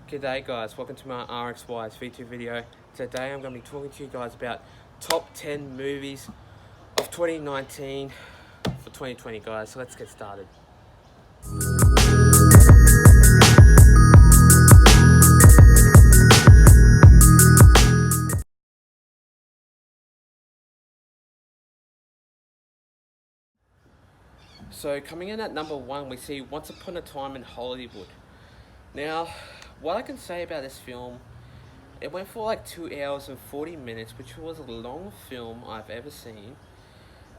G'day guys, welcome to my Rxys V2 video. Today I'm going to be talking to you guys about top 10 movies of 2019 for 2020 guys, so let's get started. So coming in at number 1 we see Once Upon a Time in Hollywood. Now, what I can say about this film, it went for like 2 hours and 40 minutes, which was the longest film I've ever seen.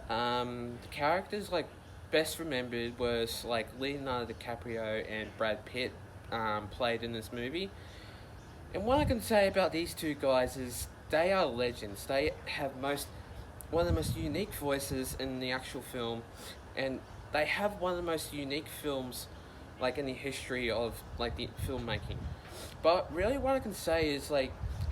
The characters best remembered was Leonardo DiCaprio and Brad Pitt played in this movie. And what I can say about these two guys is they are legends. They have one of the most unique voices in the actual film, and they have one of the most unique films in the history of the filmmaking. But really what I can say is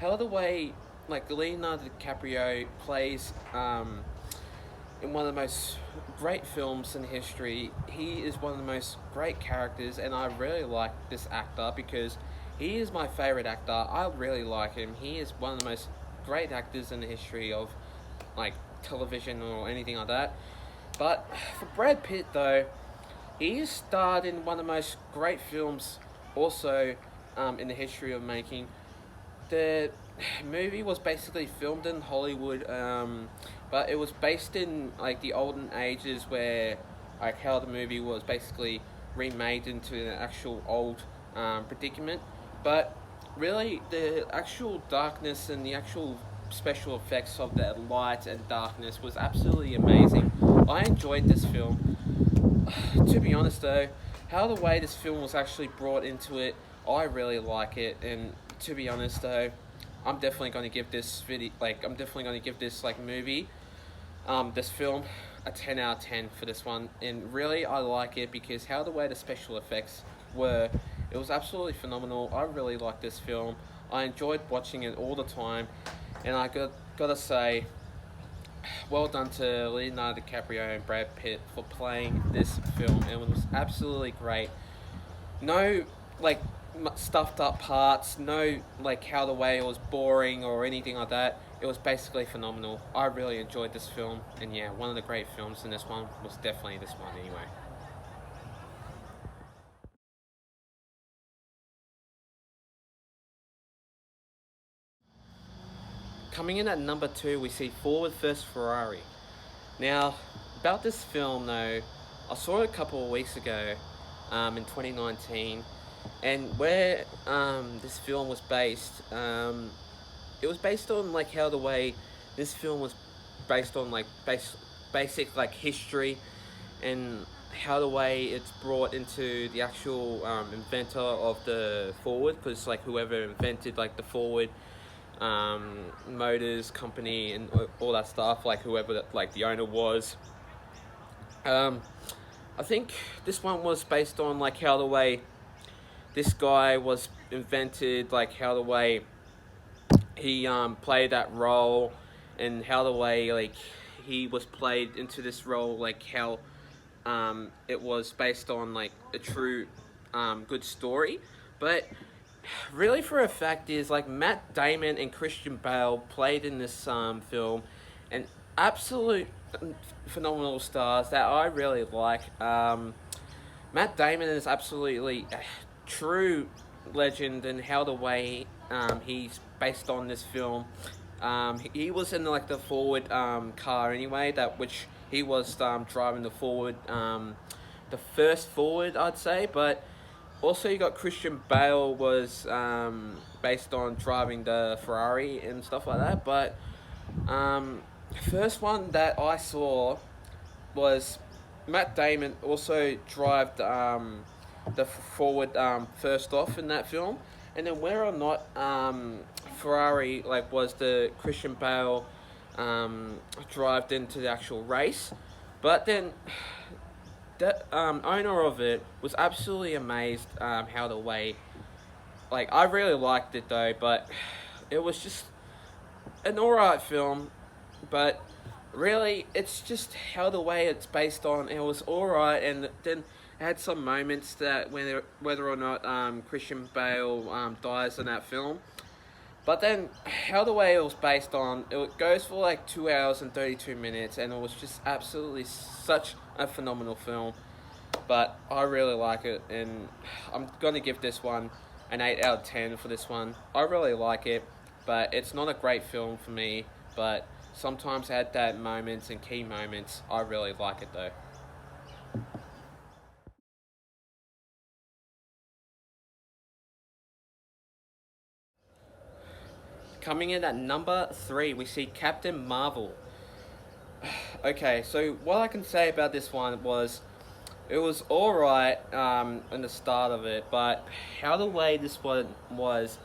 how the way Leonardo DiCaprio plays in one of the most great films in history. He is one of the most great characters, and I really like this actor because he is my favorite actor. I really like him. He is one of the most great actors in the history of television or anything like that. But for Brad Pitt though, he starred in one of the most great films also in the history of making. The movie was basically filmed in Hollywood, but it was based in the olden ages where how the movie was basically remade into an actual old predicament. But really the actual darkness and the actual special effects of the light and darkness was absolutely amazing. I enjoyed this film. To be honest though, how the way this film was actually brought into it, I really like it. And to be honest though, I'm definitely going to give this movie, this film, a 10 out of 10 for this one. And really I like it because how the way the special effects were, it was absolutely phenomenal. I really like this film. I enjoyed watching it all the time, and I gotta say, well done to Leonardo DiCaprio and Brad Pitt for playing this film. It was absolutely great. No stuffed up parts, no how the way it was boring or anything like that. It was basically phenomenal. I really enjoyed this film, and yeah, one of the great films in this one was definitely this one anyway. Coming in at number 2 we see Ford vs Ferrari. Now, about this film though, I saw it a couple of weeks ago in 2019, and where this film was based, it was based on how the way this film was based on basic history, and how the way it's brought into the actual inventor of the Ford, because whoever invented the Ford motors company and all that stuff, whoever that the owner was. I think this one was based on how the way this guy was invented, how the way he played that role, and how the way he was played into this role, how it was based on a true good story. But really for a fact is Matt Damon and Christian Bale played in this film, and absolute phenomenal stars that I really like. Matt Damon is absolutely a true legend, and how the way he's based on this film. He was in the Ford car anyway, which he was driving the Ford, the first Ford I'd say. But also you got Christian Bale was based on driving the Ferrari and stuff like that. But first one that I saw was Matt Damon also drove the Ford first off in that film, and then whether or not Ferrari was the Christian Bale drived into the actual race. But then the owner of it was absolutely amazed how the way, I really liked it though, but it was just an alright film. But really it's just how the way it's based on, it was alright. And then It had some moments that whether or not Christian Bale dies in that film. But then, how the way it was based on, it goes for like 2 hours and 32 minutes, and it was just absolutely such a phenomenal film. But I really like it, and I'm gonna give this one an 8 out of 10 for this one. I really like it, but it's not a great film for me. But sometimes at that moments and key moments, I really like it though. Coming in at number 3, we see Captain Marvel. Okay, so what I can say about this one was it was alright in the start of it, but how the way this one was,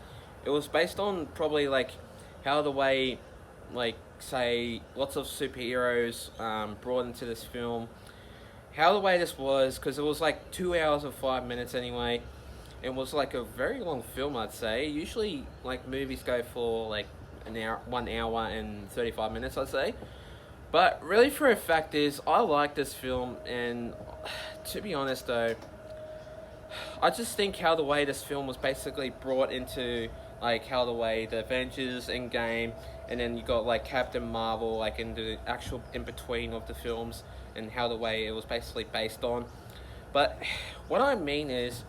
it was based on probably like how the way, like, say, lots of superheroes brought into this film. How the way this was, because it was like 2 hours and 5 minutes anyway. It was like a very long film, I'd say. Usually, like, movies go for like an hour, 1 hour and 35 minutes, I'd say. But really, for a fact is, I like this film, and to be honest though, I just think how the way this film was basically brought into like how the way the Avengers Endgame, and then you got like Captain Marvel like in the actual in between of the films, and how the way it was basically based on. But what I mean is,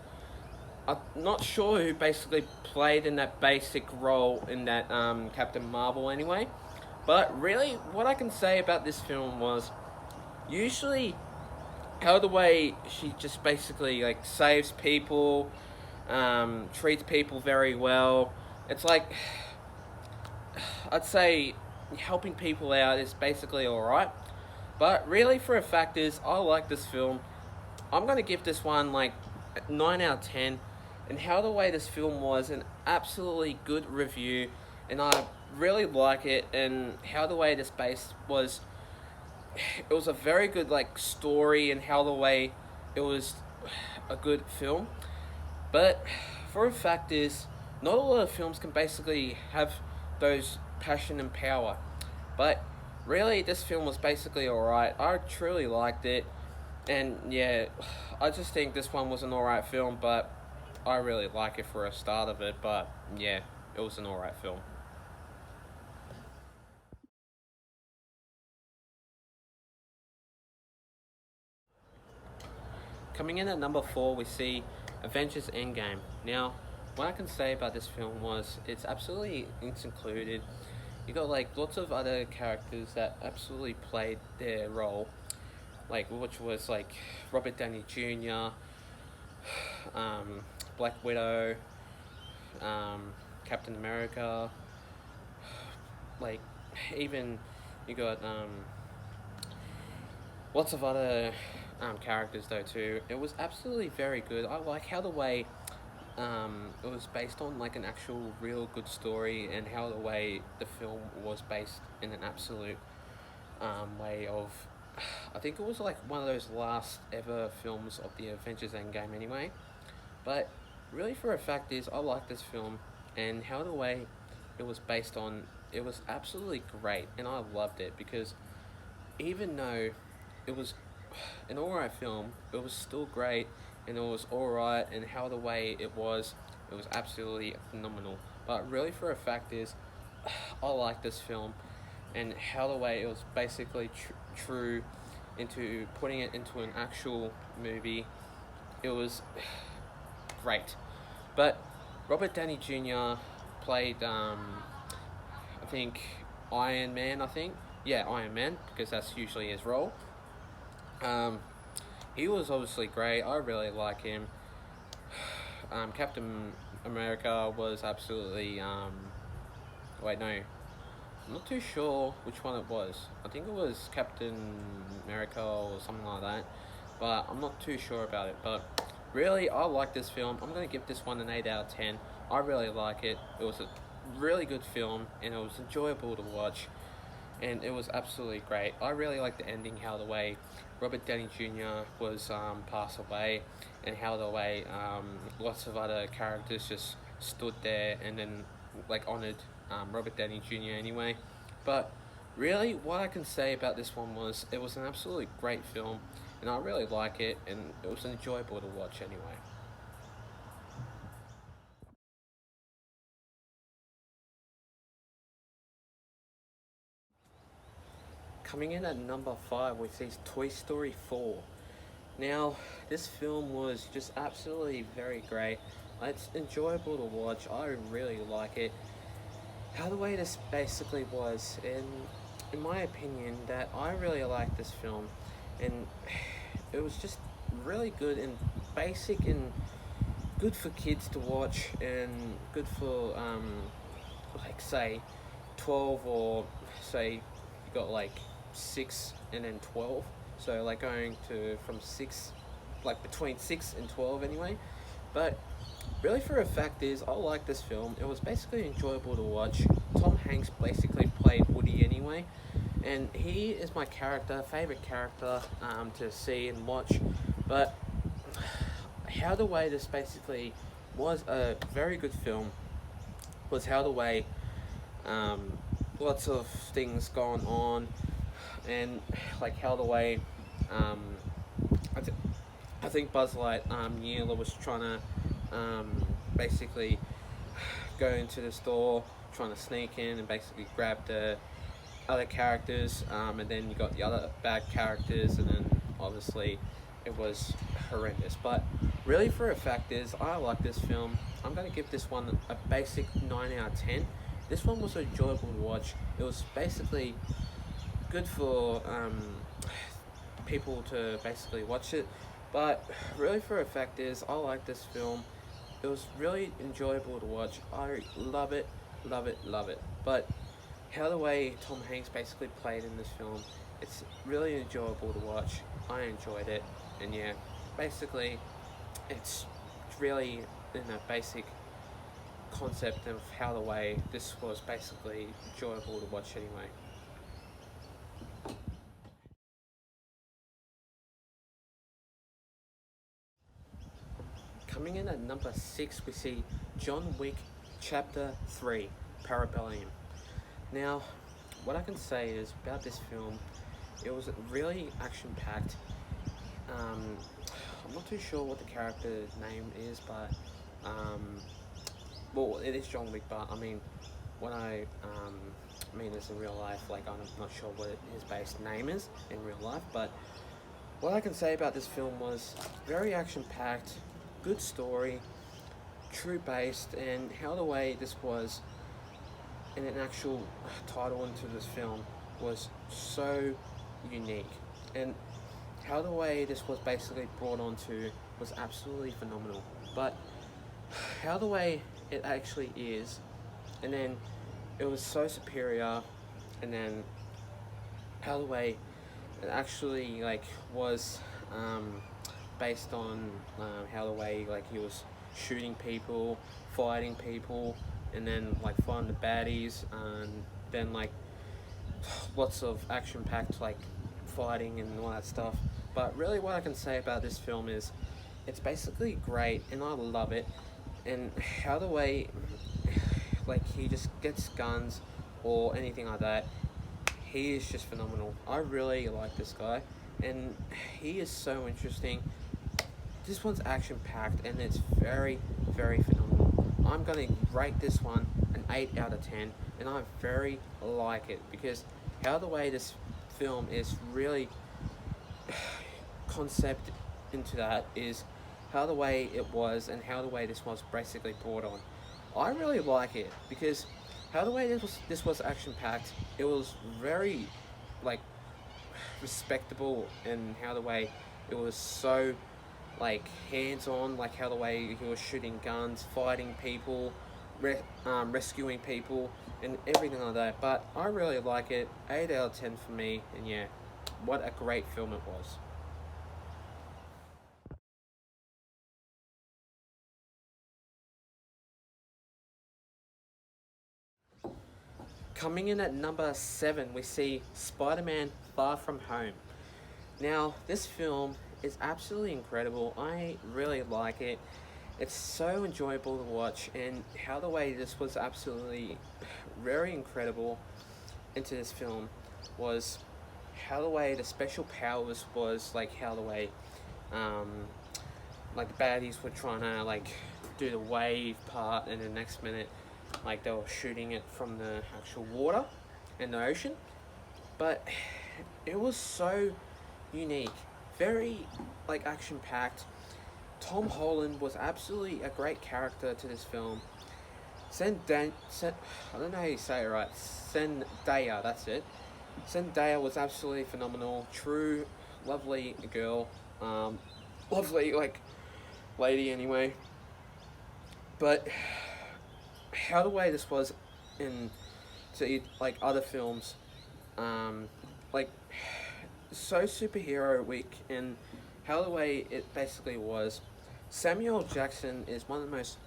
I'm not sure who basically played in that basic role in that Captain Marvel anyway. But really, what I can say about this film was usually how the way she just basically like saves people, treats people very well. It's like I'd say helping people out is basically alright. But really, for a fact is, I like this film. I'm gonna give this one like 9 out of 10. And how the way this film was an absolutely good review, and I really like it. And how the way this base was, it was a very good like story, and how the way it was a good film. But for a fact is, not a lot of films can basically have those passion and power. But really, this film was basically alright. I truly liked it, and yeah, I just think this one was an alright film. But I really like it for a start of it. But yeah, it was an alright film. Coming in at number 4, we see Avengers Endgame. Now, what I can say about this film was it's absolutely it's included. You got like lots of other characters that absolutely played their role, like which was like Robert Downey Jr., Black Widow, Captain America, like even you got lots of other characters though too. It was absolutely very good. I like how the way it was based on like an actual real good story, and how the way the film was based in an absolute way of. I think it was like one of those last ever films of the Avengers Endgame anyway. But really, for a fact is, I like this film, and how the way it was based on. It was absolutely great, and I loved it because even though it was an alright film, it was still great, and it was alright, and how the way it was absolutely phenomenal. But really, for a fact is, I like this film, and how the way it was basically true into putting it into an actual movie. It was great. But Robert Downey Jr. played, I think, Iron Man, I think. Yeah, Iron Man, because that's usually his role. Um, he was obviously great. I really like him. Captain America was absolutely. Wait, no. I'm not too sure which one it was. I think it was Captain America or something like that. But I'm not too sure about it. But really, I like this film. I'm going to give this one an 8 out of 10. I really like it. It was a really good film, and it was enjoyable to watch, and it was absolutely great. I really like the ending, how the way Robert Downey Jr. was passed away, and how the way lots of other characters just stood there and then like honoured Robert Downey Jr. anyway. But really, what I can say about this one was it was an absolutely great film, and I really like it, and it was enjoyable to watch anyway. Coming in at number 5, we see Toy Story 4. Now, this film was just absolutely very great. It's enjoyable to watch. I really like it. How the way this basically was, in my opinion, that I really like this film, and it was just really good and basic and good for kids to watch, and good for like say 12, or say you got like 6 and then 12, so like going to from 6, like between 6 and 12 anyway. But really, for a fact is, I like this film. It was basically enjoyable to watch. Tom Hanks basically played Woody anyway, and he is my favorite character to see and watch. But how the way this basically was a very good film was how the way lots of things going on, and like how the way um, I, th- I think Buzz Lightyear was trying to basically go into the store, trying to sneak in and basically grab the other characters, and then you got the other bad characters, and then obviously it was horrendous. But really, for a fact is, I like this film. I'm going to give this one a basic 9 out of 10. This one was enjoyable to watch. It was basically good for people to basically watch it. But really, for a fact is, I like this film. It was really enjoyable to watch. I love it, love it, love it. But how the way Tom Hanks basically played in this film, it's really enjoyable to watch. I enjoyed it, and yeah, basically, it's really in a basic concept of how the way this was basically enjoyable to watch anyway. Coming in at number 6, we see John Wick Chapter 3, Parabellum. Now, what I can say is about this film, it was really action-packed. I'm not too sure what the character's name is, but well, it is John Wick. But I mean, when I mean this in real life, like I'm not sure what his base name is in real life. But what I can say about this film was very action-packed, good story, true based, and how the way this was in an actual title into this film was so unique, and how the way this was basically brought onto was absolutely phenomenal. But how the way it actually is, and then it was so superior, and then how the way it actually like was based on how the way like he was shooting people, fighting people, and then like fighting the baddies, and then like lots of action-packed like fighting and all that stuff. But really, what I can say about this film is it's basically great, and I love it. And how the way like he just gets guns or anything like that, he is just phenomenal. I really like this guy, and he is so interesting. This one's action packed, and it's very, very phenomenal. I'm gonna rate this one an 8 out of 10, and I very like it because how the way this film is really concept into that is how the way it was, and how the way this was basically brought on. I really like it because how the way this was action packed. It was very like respectable, and how the way it was so like hands on, like how the way he was shooting guns, fighting people, rescuing people, and everything like that. But I really like it. 8 out of 10 for me, and yeah, what a great film it was. Coming in at number 7, we see Spider-Man Far From Home. Now, this film is absolutely incredible. I really like it. It's so enjoyable to watch, and how the way this was absolutely very incredible into this film was how the way the special powers was like how the way um, like the baddies were trying to like do the wave part, and the next minute like they were shooting it from the actual water in the ocean. But it was so unique, very like action packed. Tom Holland was absolutely a great character to this film. I don't know how you say it right. Zendaya, that's it. Zendaya was absolutely phenomenal. True, lovely girl. Lovely like lady anyway. But how the way this was in like other films, like so superhero week, and how the way it basically was. Samuel Jackson is one of the most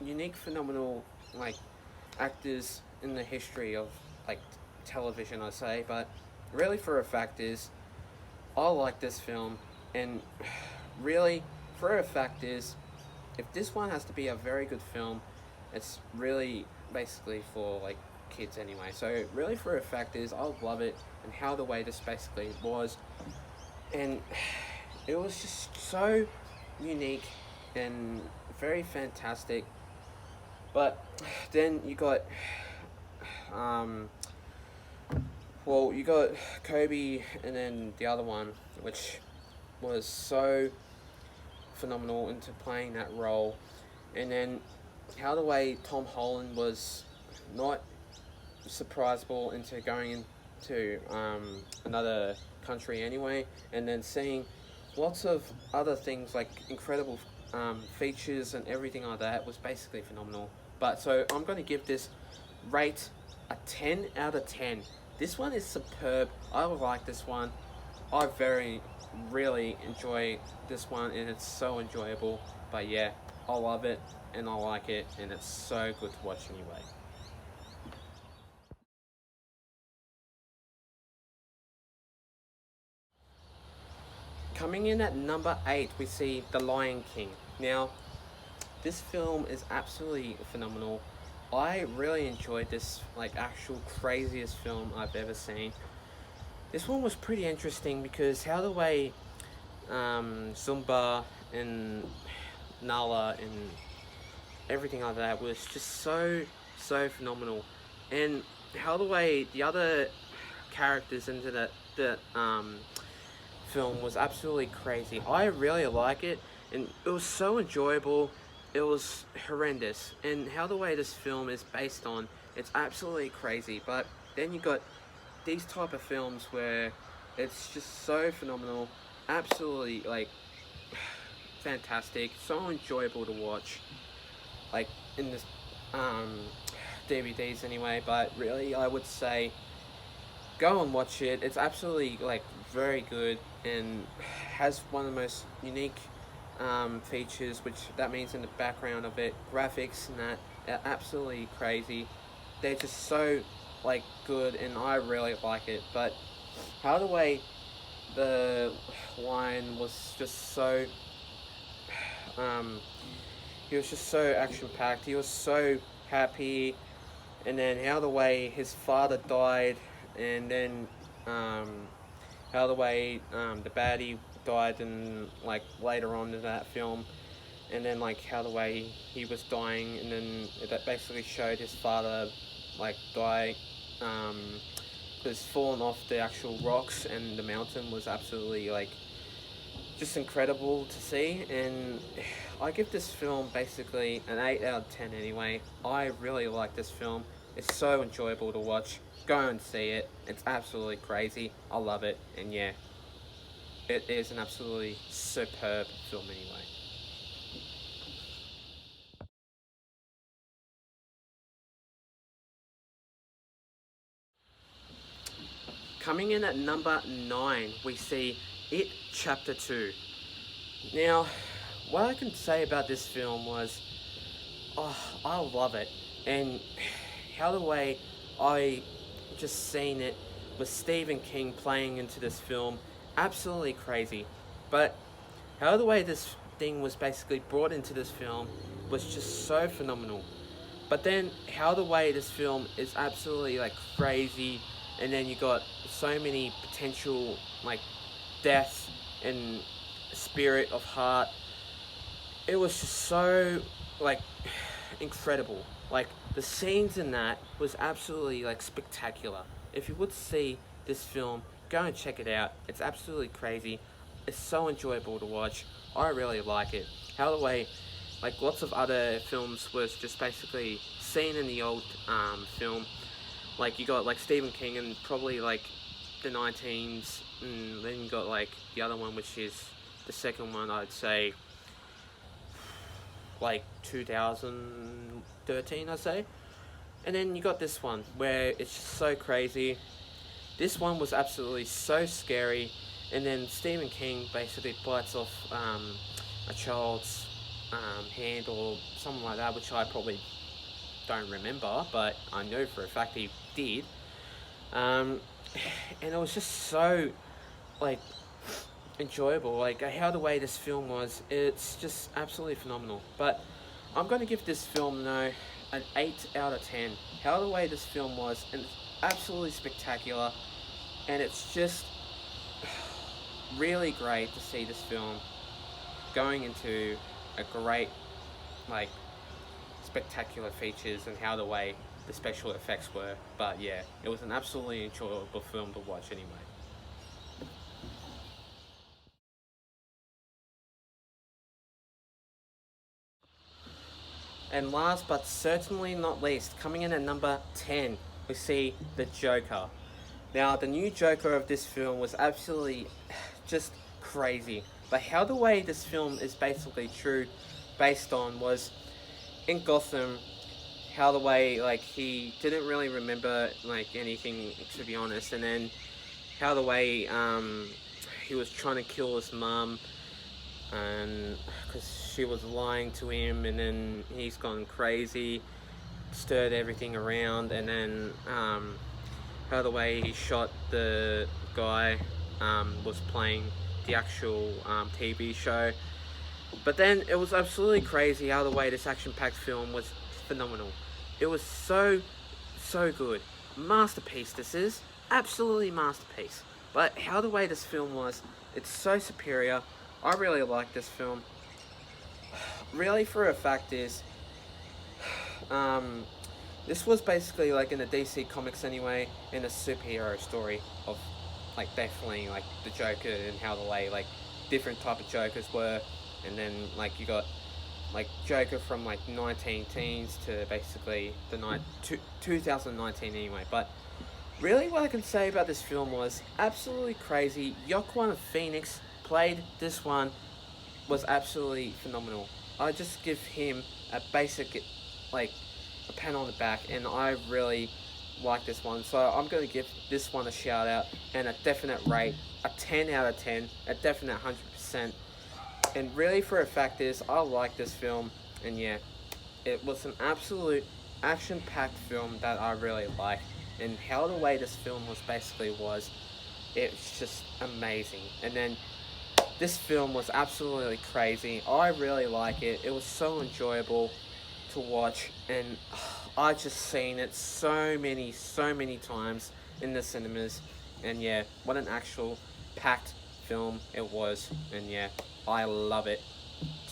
unique, phenomenal like actors in the history of like television, I'd say. But really, for a fact is, I like this film, and really, for a fact is, if this one has to be a very good film, it's really basically for like kids anyway. So really, for a fact is, I love it, and how the way this basically was, and it was just so unique and very fantastic. But then you got, um, well, you got Kobe, and then the other one, which was so phenomenal into playing that role, and then how the way Tom Holland was not surprisable into going into another country anyway, and then seeing lots of other things like incredible features and everything like that was basically phenomenal. But so I'm going to give this rate a 10 out of 10. This one is superb. I like this one. I really enjoy this one, and it's so enjoyable. But yeah, I love it, and I like it, and it's so good to watch anyway. Coming in at number 8, we see The Lion King. Now, this film is absolutely phenomenal. I really enjoyed this, like, actual craziest film I've ever seen. This one was pretty interesting because how the way Zumba and Nala and everything like that was just so phenomenal, and how the way the other characters into that film was absolutely crazy. I really like it, and it was so enjoyable. It was horrendous, and how the way this film is based on, it's absolutely crazy. But then you got these type of films where it's just so phenomenal, absolutely like fantastic, so enjoyable to watch, like in this DVDs anyway. But really, I would say go and watch it. It's absolutely like very good, and has one of the most unique features, which that means in the background of it, graphics and that are absolutely crazy. They're just so like good, and I really like it. But how the way the lion was just so he was just so action packed. He was so happy, and then how the way his father died, and then how the way the baddie died, and like later on in that film, and then like how the way he was dying, and then that basically showed his father like die, was fallen off the actual rocks, and the mountain was absolutely like just incredible to see. And I give this film basically an 8 out of 10 anyway. I really like this film. It's so enjoyable to watch. Go and see it. It's absolutely crazy. I love it, and yeah, it is an absolutely superb film anyway. Coming in at number 9, we see It Chapter 2. Now, what I can say about this film was, oh, I love it. And how the way I just seen it with Stephen King playing into this film, absolutely crazy. But how the way this thing was basically brought into this film was just so phenomenal. But then how the way this film is absolutely like crazy, and then you got so many potential like death and spirit of heart. It was just so like incredible. Like the scenes in that was absolutely like spectacular. If you would see this film, go and check it out. It's absolutely crazy. It's so enjoyable to watch. I really like it. How the way, like lots of other films was just basically seen in the old film. Like you got like Stephen King and probably like the 19s, and then you got like the other one, which is the second one, I'd say like 2013, I'd say. And then you got this one where it's just so crazy. This one was absolutely so scary, and then Stephen King basically bites off a child's hand or something like that, which I probably don't remember, but I know for a fact he did. And it was just so like enjoyable, like how the way this film was. It's just absolutely phenomenal. But I'm going to give this film though an 8 out of 10. How the way this film was, and it's absolutely spectacular, and it's just really great to see this film going into a great like spectacular features and how the way the special effects were. But yeah, it was an absolutely enjoyable film to watch anyway. And last but certainly not least, coming in at number 10, we see the Joker. Now, the new Joker of this film was absolutely just crazy. But how the way this film is basically true, based on, was in Gotham, how the way like he didn't really remember like anything, to be honest, and then how the way he was trying to kill his mum, and because she was lying to him, and then he's gone crazy, stirred everything around, and then how the way he shot the guy was playing the actual TV show. But then it was absolutely crazy how the way this action-packed film was phenomenal. It was so good. Masterpiece this is. Absolutely masterpiece. But how the way this film was, it's so superior. I really like this film. Really, for a fact is, this was basically like in the DC comics anyway, in a superhero story of like definitely like the Joker and how the way like different type of Jokers were, and then like you got like Joker from like 19 teens to basically the 2019 anyway. But really what I can say about this film was absolutely crazy. Joaquin Phoenix played this one, was absolutely phenomenal. I just give him a basic like a pat on the back, and I really like this one. So I'm going to give this one a shout out and a definite rate, a 10 out of 10, a definite 100%. And really for a fact is, I like this film, and yeah, it was an absolute action-packed film that I really like. And how the way this film was basically was, it's just amazing. And then this film was absolutely crazy. I really like it. It was so enjoyable to watch, and I just seen it so many times in the cinemas. And yeah, what an actual packed film it was. And yeah, I love it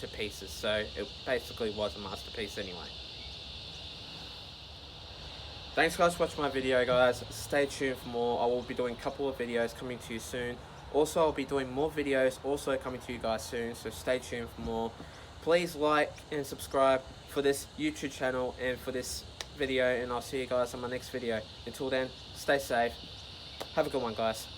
to pieces. So it basically was a masterpiece anyway. Thanks guys for watching my video, guys. Stay tuned for more. I will be doing a couple of videos coming to you soon. Also, I'll be doing more videos also coming to you guys soon, so stay tuned for more. Please like and subscribe for this YouTube channel and for this video, and I'll see you guys on my next video. Until then, stay safe. Have a good one, guys.